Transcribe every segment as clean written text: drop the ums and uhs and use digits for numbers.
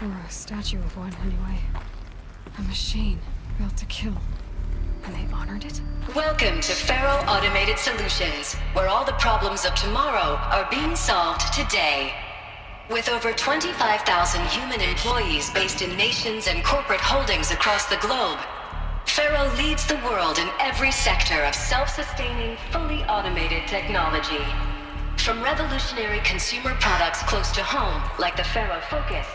Or a statue of one, anyway. A machine built to kill. And they honored it? Welcome to Faro Automated Solutions, where all the problems of tomorrow are being solved today. With over 25,000 human employees based in nations and corporate holdings across the globe, Faro leads the world in every sector of self-sustaining, fully automated technology. From revolutionary consumer products close to home, like the Faro Focus,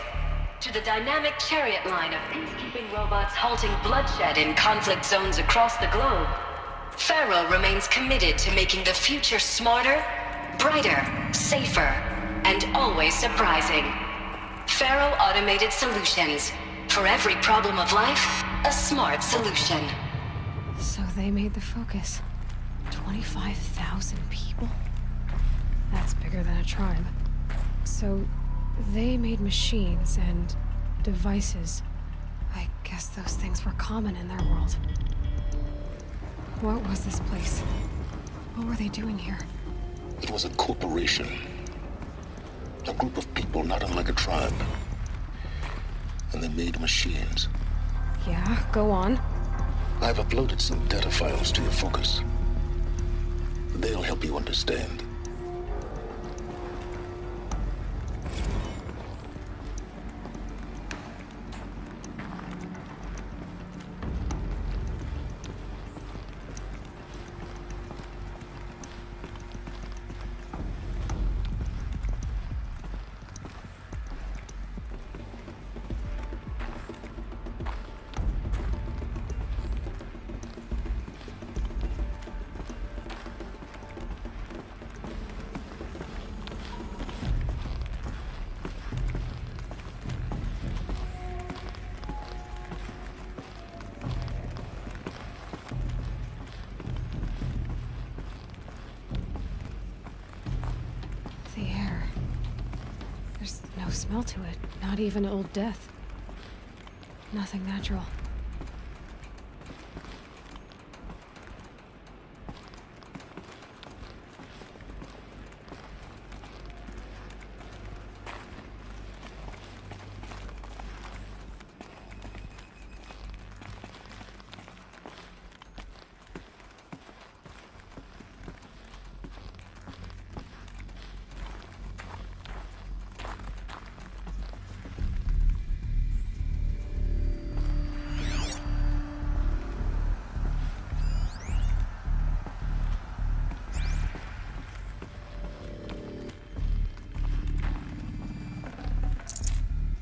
to the dynamic chariot line of peacekeeping robots halting bloodshed in conflict zones across the globe, Faro remains committed to making the future smarter, brighter, safer, and always surprising. Faro Automated Solutions. For every problem of life, a smart solution. So they made the Focus. 25,000 people? That's bigger than a tribe. So they made machines and devices. I guess those things were common in their world. What was this place? What were they doing here? It was a corporation. A group of people not unlike a tribe. And they made machines. Yeah, go on. I've uploaded some data files to your Focus. They'll help you understand. The air. There's no smell to it. Not even old death. Nothing natural.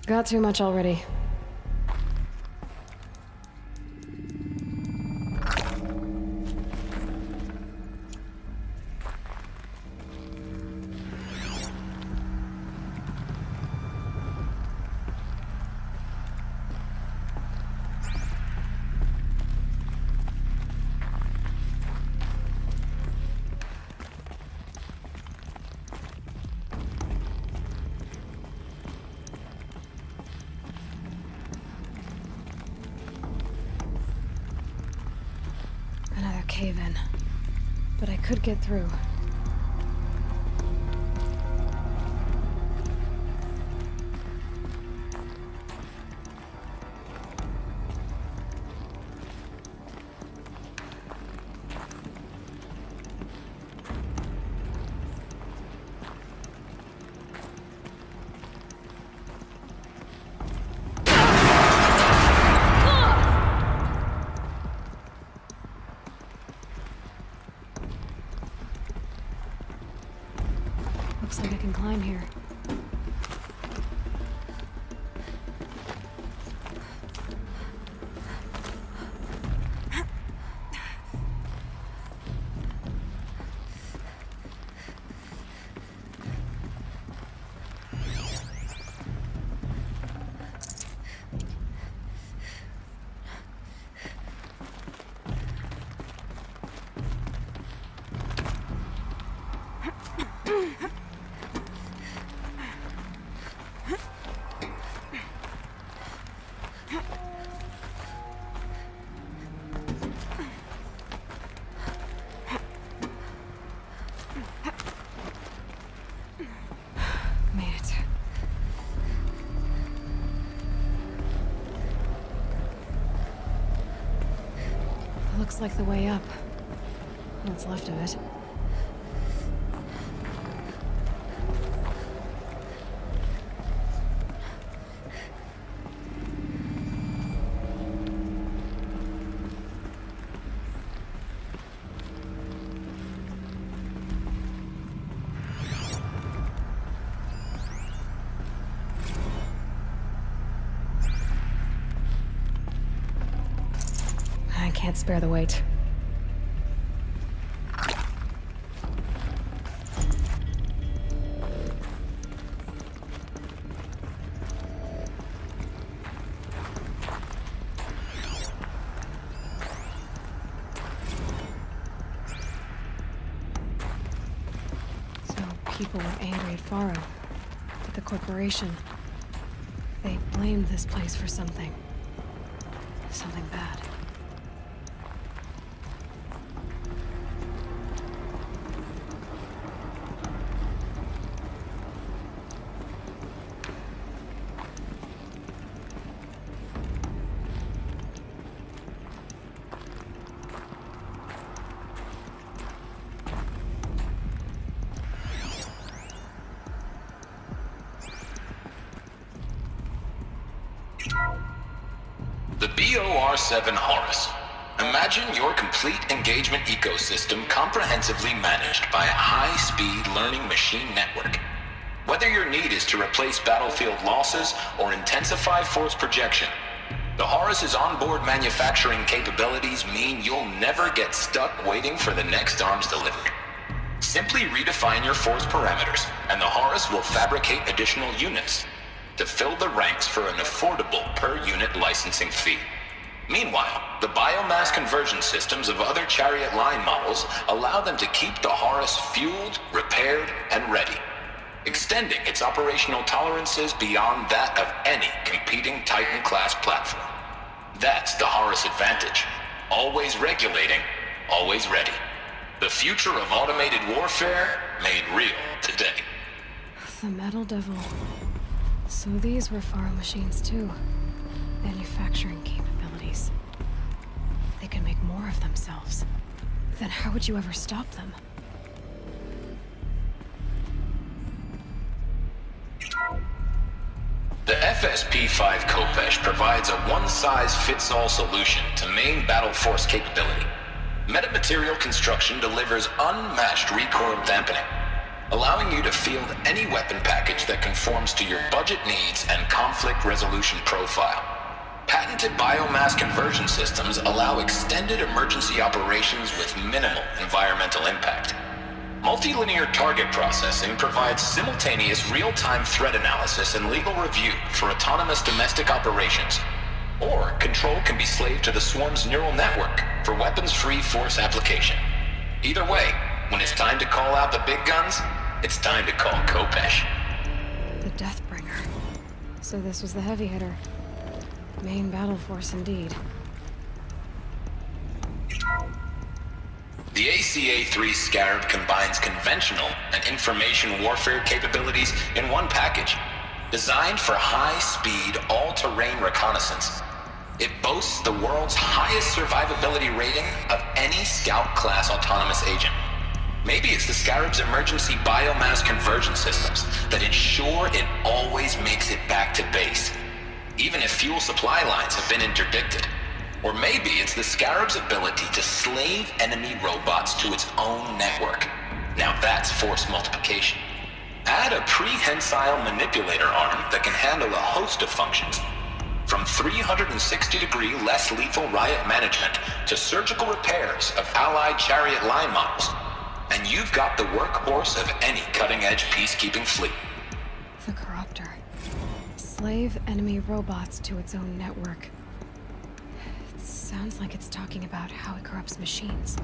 Got too much already. Cave-in. But I could get through. Looks like I can climb here. Looks like the way up. What's left of it. I can't spare the weight. People were angry at Faro, at the corporation. They blamed this place for something. Something bad. The BOR-7 Horus. Imagine your complete engagement ecosystem comprehensively managed by a high-speed learning machine network. Whether your need is to replace battlefield losses or intensify force projection, the Horus's onboard manufacturing capabilities mean you'll never get stuck waiting for the next arms delivery. Simply redefine your force parameters, and the Horus will fabricate additional units to fill the ranks for an affordable per-unit licensing fee. Meanwhile, the biomass conversion systems of other Chariot line models allow them to keep the Horus fueled, repaired, and ready, extending its operational tolerances beyond that of any competing Titan-class platform. That's the Horus advantage. Always regulating, always ready. The future of automated warfare made real today. The Metal Devil. So these were Faro machines too. Manufacturing capabilities. They can make more of themselves. Then how would you ever stop them? The FSP-5 Kopesh provides a one-size-fits-all solution to main battle force capability. Metamaterial construction delivers unmatched recoil dampening, allowing you to field any weapon package that conforms to your budget needs and conflict resolution profile. Patented biomass conversion systems allow extended emergency operations with minimal environmental impact. Multilinear target processing provides simultaneous real-time threat analysis and legal review for autonomous domestic operations. Or control can be slaved to the swarm's neural network for weapons-free force application. Either way, when it's time to call out the big guns, it's time to call Kopesh. The Deathbringer. So this was the heavy hitter. Main battle force indeed. The ACA-3 Scarab combines conventional and information warfare capabilities in one package, designed for high-speed, all-terrain reconnaissance. It boasts the world's highest survivability rating of any Scout-class autonomous agent. Maybe it's the Scarab's emergency biomass conversion systems that ensure it always makes it back to base, even if fuel supply lines have been interdicted. Or maybe it's the Scarab's ability to slave enemy robots to its own network. Now that's force multiplication. Add a prehensile manipulator arm that can handle a host of functions, from 360-degree less lethal riot management to surgical repairs of allied Chariot line models, and you've got the workhorse of any cutting-edge peacekeeping fleet. The Corruptor. Slave enemy robots to its own network. It sounds like it's talking about how it corrupts machines.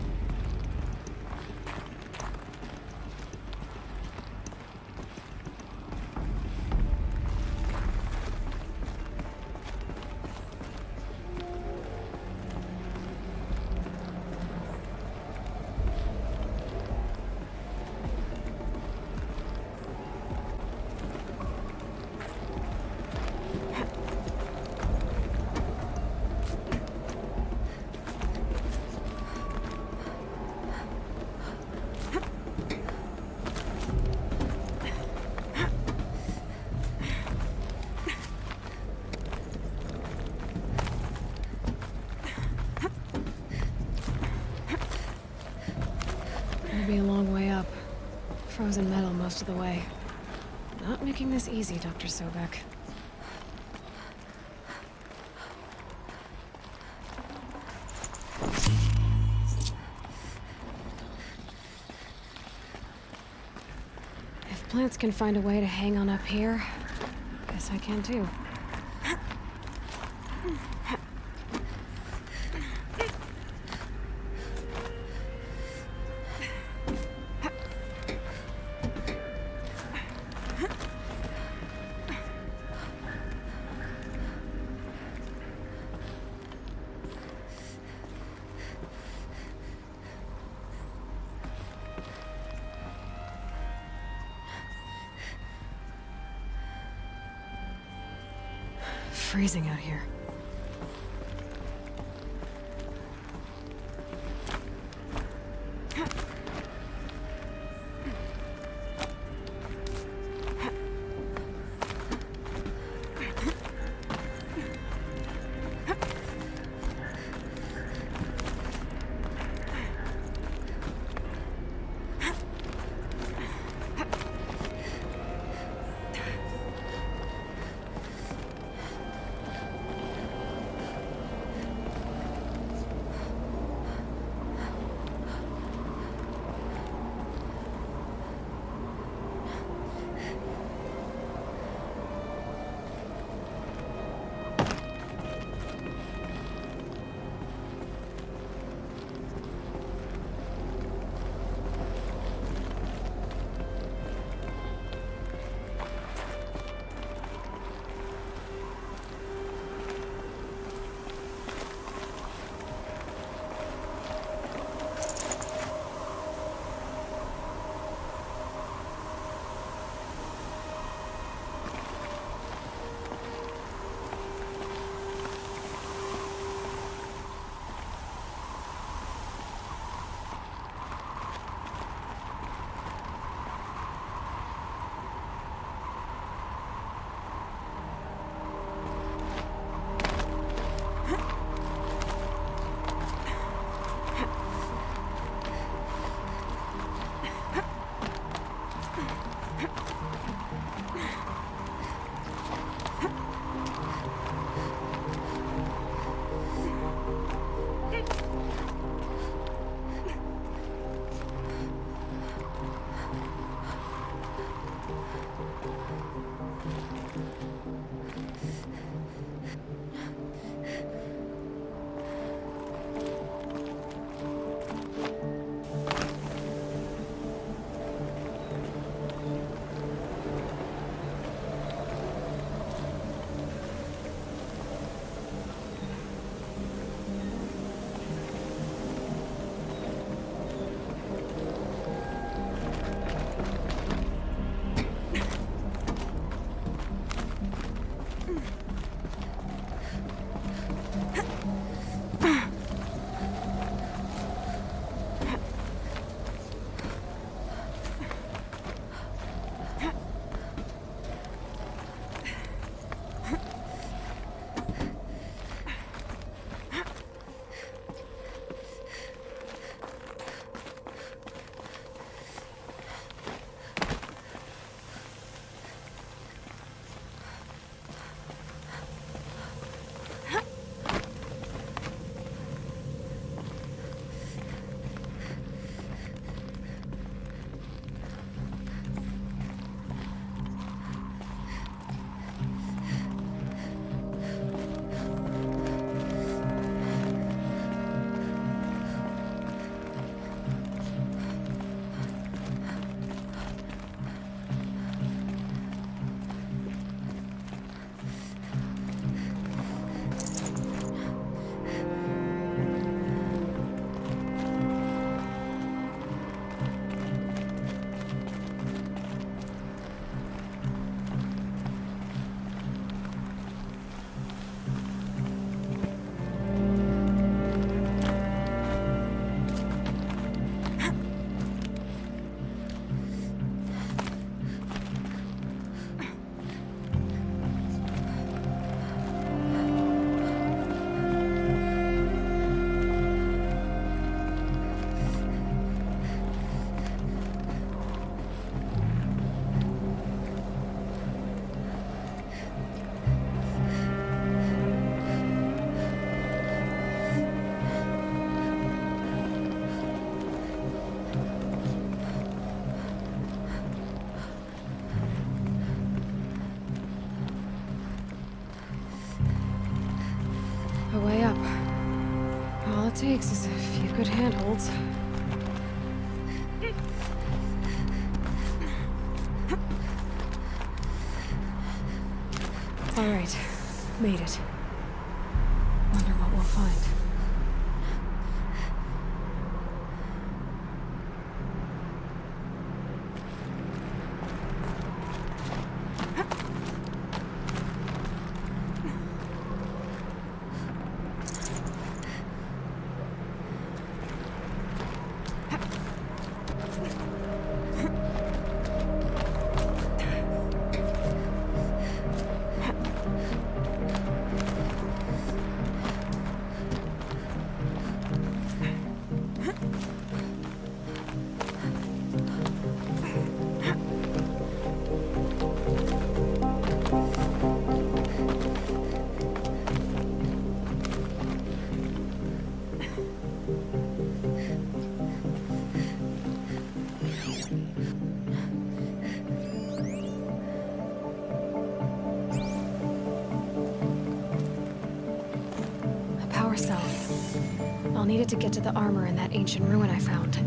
gonna be a long way up. Frozen metal most of the way. Not making this easy, Dr. Sobek. If plants can find a way to hang on up here, guess I can too. Freezing out here. it takes is a few good handholds. All right, made it. Wonder what we'll find. Power cell. I'll need it to get to the armor in that ancient ruin I found.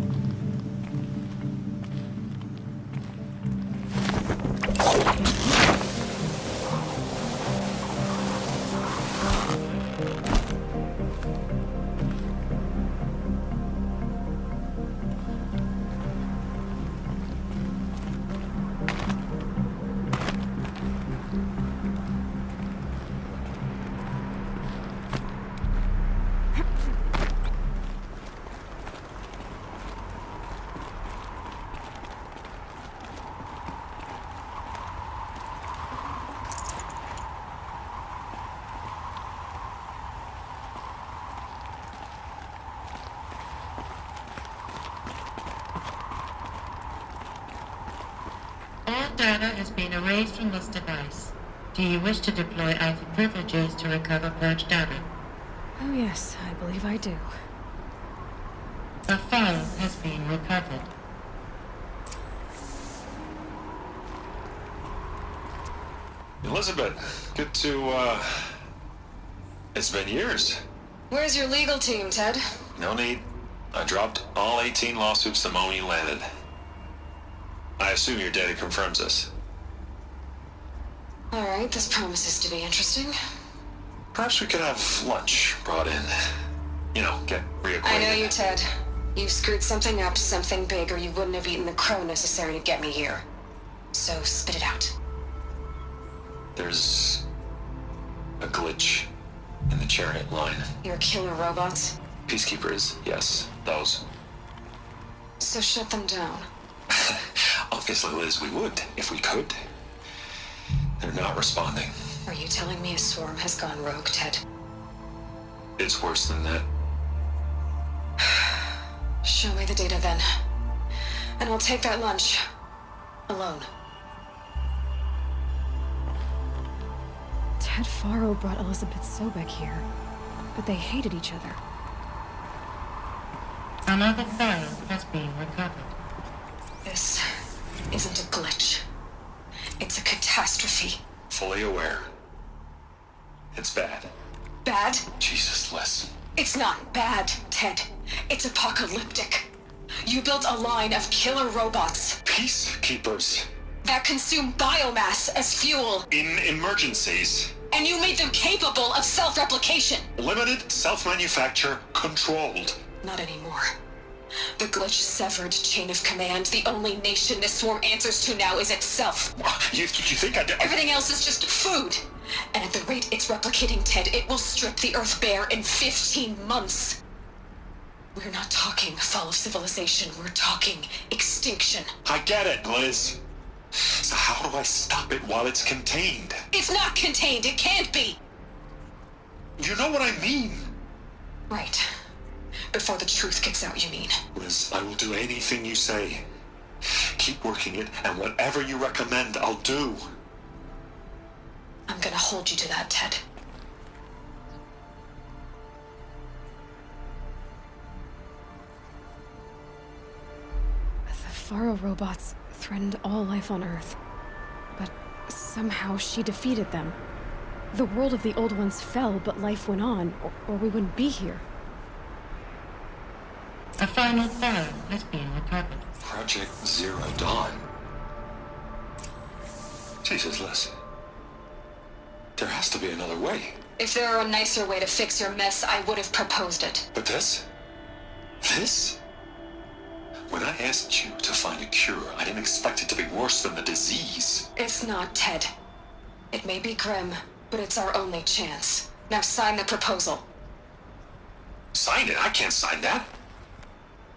All data has been erased from this device. Do you wish to deploy Alpha privileges to recover purged data? Oh yes, I believe I do. A file has been recovered. Elizabeth, good to, it's been years. Where's your legal team, Ted? No need. I dropped all 18 lawsuits the moment you landed. I assume your data confirms this. All right, this promises to be interesting. Perhaps we could have lunch brought in. You know, get reacquainted. I know you, Ted. You screwed something up, something big, or you wouldn't have eaten the crow necessary to get me here. So spit it out. There's a glitch in the chariot line. Your killer robots? Peacekeepers, yes, those. So shut them down. Obviously, Liz, we would, if we could. They're not responding. Are you telling me a swarm has gone rogue, Ted? It's worse than that. Show me the data then. And I'll take that lunch. Alone. Ted Faro brought Elizabeth Sobek here, but they hated each other. Another file has been recovered. This isn't a glitch. It's a catastrophe. Fully aware. It's bad. Bad? Jesus, Liz. It's not bad, Ted. It's apocalyptic. You built a line of killer robots Peacekeepers. that consume biomass as fuel, In emergencies. and you made them capable of self-replication. Limited, self-manufacture, controlled. Not anymore. The glitch severed chain of command. The only nation this swarm answers to now is itself. You think I... Everything else is just food. And at the rate it's replicating, Ted, it will strip the Earth bare in 15 months. We're not talking fall of civilization. We're talking extinction. I get it, Liz. So how do I stop it while it's contained? It's not contained. It can't be. You know what I mean. Right. Before the truth gets out, you mean? Liz, I will do anything you say. Keep working it, and whatever you recommend, I'll do. I'm gonna hold you to that, Ted. The Faro robots threatened all life on Earth, but somehow she defeated them. The world of the Old Ones fell, but life went on, or we wouldn't be here. A final file has been recovered. Project Zero Dawn. Jesus, Liz. There has to be another way. If there were a nicer way to fix your mess, I would have proposed it. But this? This? When I asked you to find a cure, I didn't expect it to be worse than the disease. It's not, Ted. It may be grim, but it's our only chance. Now sign the proposal. Sign it? I can't sign that.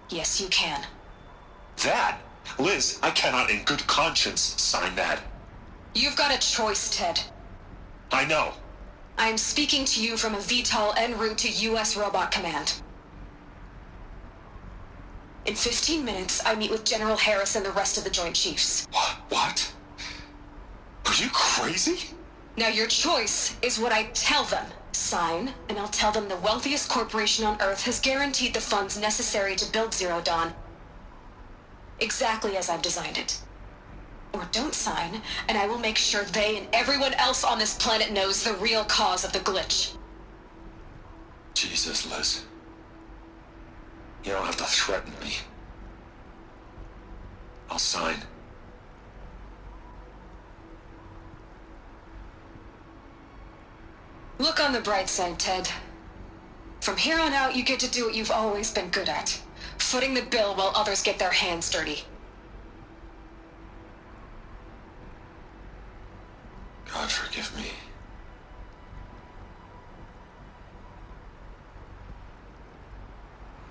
Yes, you can. That? Liz, I cannot in good conscience sign that. You've got a choice, Ted. I know. I am speaking to you from a VTOL en route to U.S. Robot Command. In 15 minutes, I meet with General Harris and the rest of the Joint Chiefs. What? Are you crazy? Now your choice is what I tell them. Sign, and I'll tell them the wealthiest corporation on Earth has guaranteed the funds necessary to build Zero Dawn. Exactly as I've designed it. Or don't sign, and I will make sure they and everyone else on this planet knows the real cause of the glitch. Jesus, Liz. You don't have to threaten me. I'll sign. Look on the bright side, Ted. From here on out, you get to do what you've always been good at. Footing the bill while others get their hands dirty. God forgive me.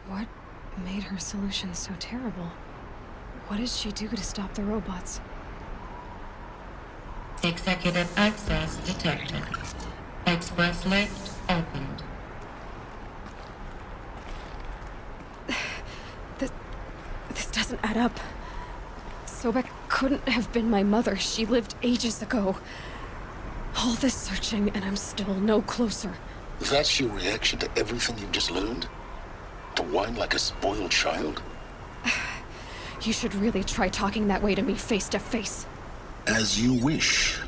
What made her solution so terrible? What did she do to stop the robots? Executive access detected. Express lift opened. This doesn't add up. Sobek couldn't have been my mother. She lived ages ago. All this searching, and I'm still no closer. That's your reaction to everything you've just learned? To whine like a spoiled child? You should really try talking that way to me face to face. As you wish.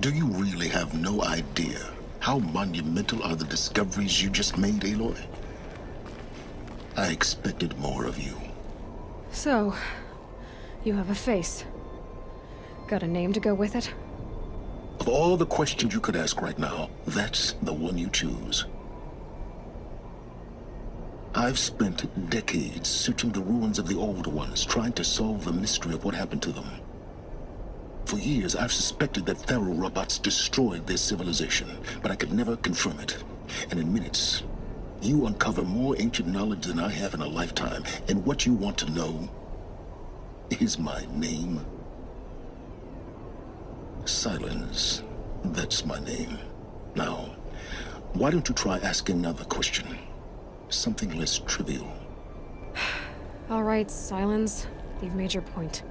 Do you really have no idea how monumental are the discoveries you just made, Aloy? I expected more of you. So, you have a face. Got a name to go with it? Of all the questions you could ask right now, that's the one you choose. I've spent decades searching the ruins of the old ones, trying to solve the mystery of what happened to them. For years, I've suspected that Faro robots destroyed their civilization, but I could never confirm it. And in minutes, you uncover more ancient knowledge than I have in a lifetime, and what you want to know is my name. Silence. That's my name. Now, why don't you try asking another question? Something less trivial. All right, Silence. You've made your point.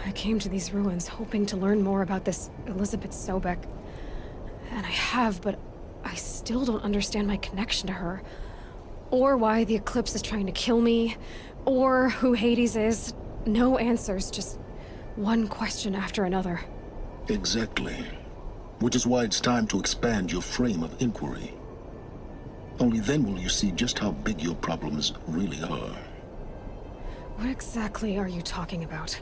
I came to these ruins hoping to learn more about this Elizabeth Sobek. And I have, but I still don't understand my connection to her. Or why the Eclipse is trying to kill me. Or who Hades is. No answers, just one question after another. Exactly. Which is why it's time to expand your frame of inquiry. Only then will you see just how big your problems really are. What exactly are you talking about?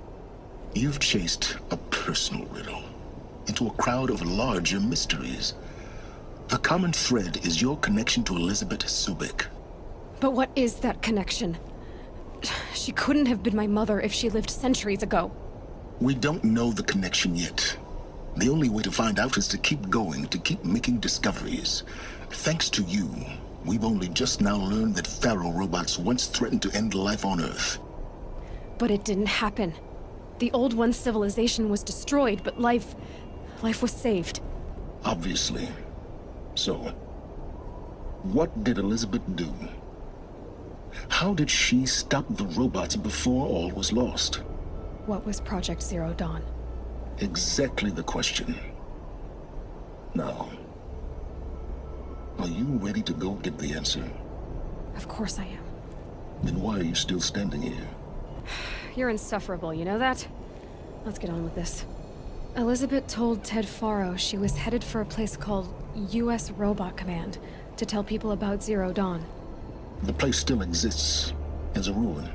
You've chased a personal riddle into a crowd of larger mysteries. The common thread is your connection to Elizabeth Sobek. But what is that connection? She couldn't have been my mother if she lived centuries ago. We don't know the connection yet. The only way to find out is to keep going, to keep making discoveries. Thanks to you, we've only just now learned that Faro robots once threatened to end life on Earth. But it didn't happen. The Old One's civilization was destroyed, but life was saved. Obviously. So, what did Elizabeth do? How did she stop the robots before all was lost? What was Project Zero Dawn? Exactly the question. Now, are you ready to go get the answer? Of course I am. Then why are you still standing here? You're insufferable, you know that? Let's get on with this. Elizabeth told Ted Faro she was headed for a place called U.S. Robot Command to tell people about Zero Dawn. The place still exists as a ruin.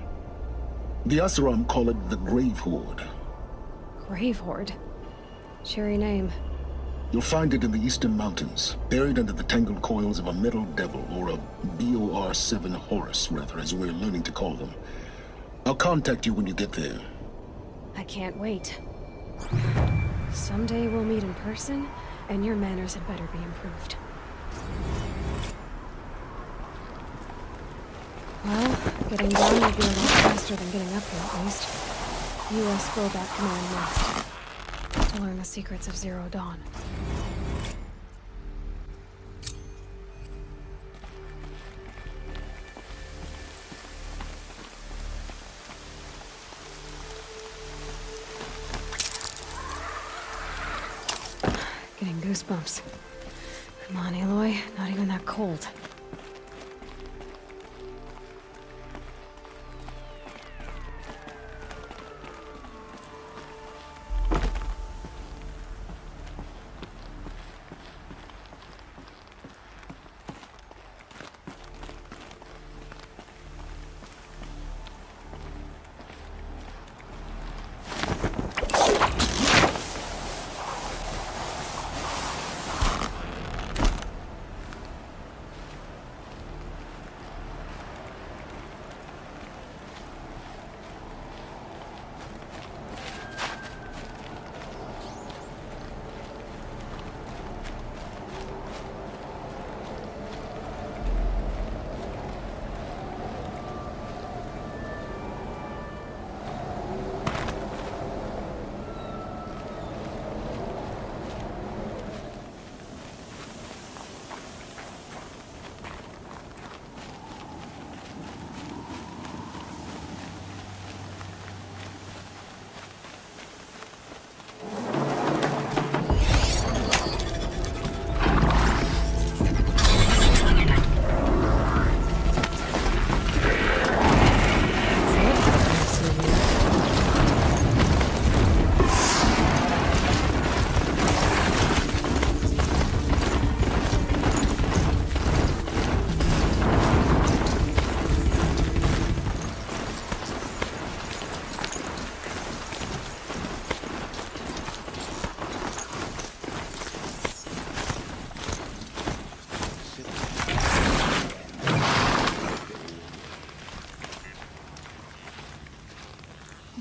The Asaram call it the Grave Horde. Grave Horde. Cheery name. You'll find it in the eastern mountains, buried under the tangled coils of a metal devil, or a BOR-7 Horus, rather, as we're learning to call them. I'll contact you when you get there. I can't wait. Someday we'll meet in person, and your manners had better be improved. Well, getting down will be a lot faster than getting up here, at least. U.S. Throwback Command next. To learn the secrets of Zero Dawn. Getting goosebumps. Come on, Aloy. Not even that cold.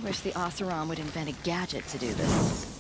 Wish the Oseram would invent a gadget to do this.